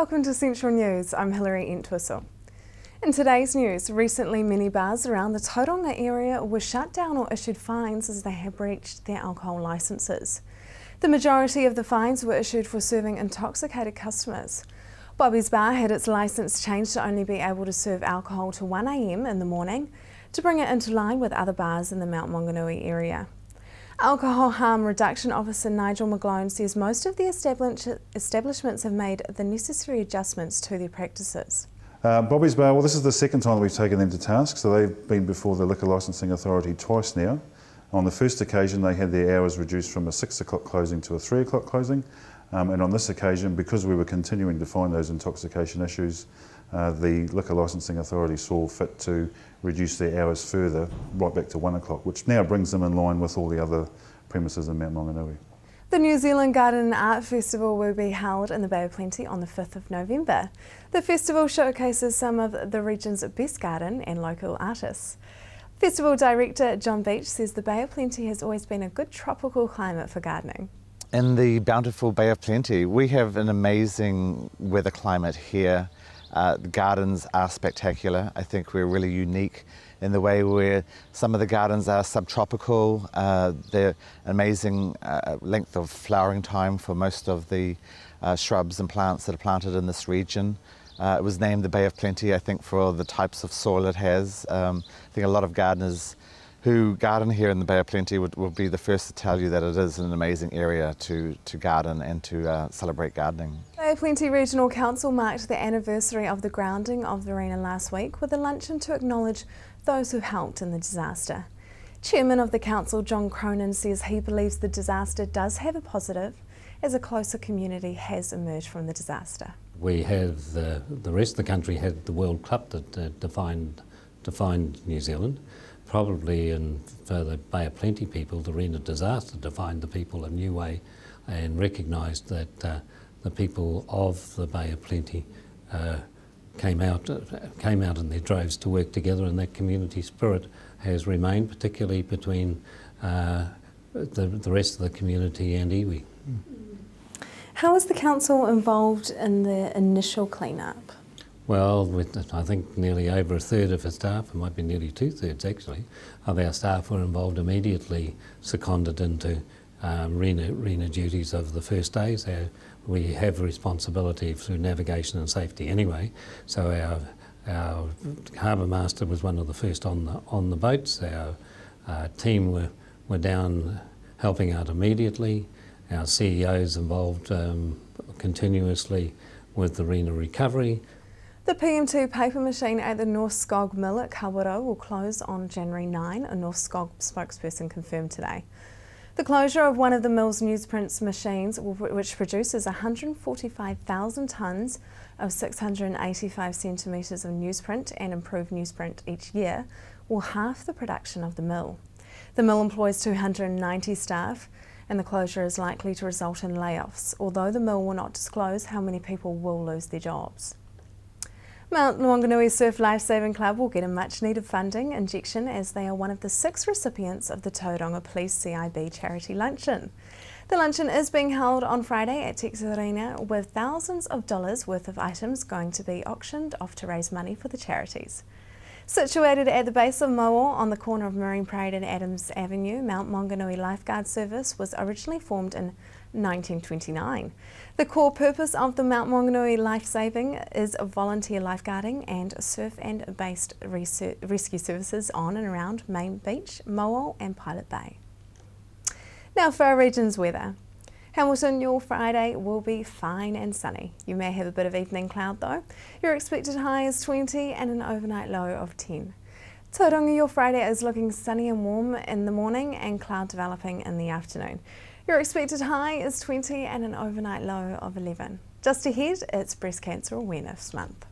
Welcome to Central News. I'm Hilary Entwistle. In today's news, recently many bars around the Tauranga area were shut down or issued fines as they have breached their alcohol licences. The majority of the fines were issued for serving intoxicated customers. Bobby's Bar had its licence changed to only be able to serve alcohol to 1 a.m. in the morning to bring it into line with other bars in the Mount Maunganui area. Alcohol Harm Reduction Officer Nigel McGlone says most of the establishments have made the necessary adjustments to their practices. Bobby's Bar, well, this is the second time we've taken them to task, so they've been before the Liquor Licensing Authority twice now. On the first occasion they had their hours reduced from a 6 o'clock closing to a 3 o'clock closing, and on this occasion, because we were continuing to find those intoxication issues, the Liquor Licensing Authority saw fit to reduce their hours further, right back to 1 o'clock, which now brings them in line with all the other premises in Mount Maunganui. The New Zealand Garden and Art Festival will be held in the Bay of Plenty on the 5th of November. The festival showcases some of the region's best garden and local artists. Festival Director John Beach says the Bay of Plenty has always been a good tropical climate for gardening. In the bountiful Bay of Plenty, we have an amazing weather climate here. The gardens are spectacular. I think we're really unique in the way where some of the gardens are subtropical. They're amazing length of flowering time for most of the shrubs and plants that are planted in this region. It was named the Bay of Plenty, I think, for the types of soil it has. I think a lot of gardeners who garden here in the Bay of Plenty would be the first to tell you that it is an amazing area to garden and to celebrate gardening. Bay of Plenty Regional Council marked the anniversary of the grounding of the rena last week with a luncheon to acknowledge those who helped in the disaster. Chairman of the council, John Cronin, says he believes the disaster does have a positive as a closer community has emerged from the disaster. We have the rest of the country had the World Cup that defined New Zealand. Probably for the Bay of Plenty people, the rena disaster defined the people a new way and recognised that the people of the Bay of Plenty came out in their droves to work together, and that community spirit has remained, particularly between the rest of the community and iwi. How was the council involved in the initial clean-up? Well, I think nearly over a third of our staff, it might be nearly 2/3 actually, of our staff were involved immediately, seconded into rena duties of the first days. We have responsibility through navigation and safety anyway, so our harbour master was one of the first on the boats. Our team were down helping out immediately. Our CEOs involved continuously with the rena recovery. The PM2 paper machine at the North Skog Mill at Kawaro will close on January 9, a North Skog spokesperson confirmed today. The closure of one of the mill's newsprint machines, which produces 145,000 tonnes of 685 centimetres of newsprint and improved newsprint each year, will halve the production of the mill. The mill employs 290 staff, and the closure is likely to result in layoffs, although the mill will not disclose how many people will lose their jobs. Mount Maunganui Surf Lifesaving Club will get a much-needed funding injection as they are one of the 6 recipients of the Tauranga Police CIB Charity Luncheon. The luncheon is being held on Friday at Rena, with thousands of dollars worth of items going to be auctioned off to raise money for the charities. Situated at the base of Moa on the corner of Marine Parade and Adams Avenue, Mount Maunganui Lifeguard Service was originally formed in 1929. The core purpose of the Mount Maunganui Lifesaving is volunteer lifeguarding and surf and based rescue services on and around Main Beach, Moa and Pilot Bay. Now for our region's weather. Hamilton, your Friday will be fine and sunny. You may have a bit of evening cloud though. Your expected high is 20 and an overnight low of 10. Tauranga, your Friday is looking sunny and warm in the morning and cloud developing in the afternoon. Your expected high is 20 and an overnight low of 11. Just ahead, it's Breast Cancer Awareness Month.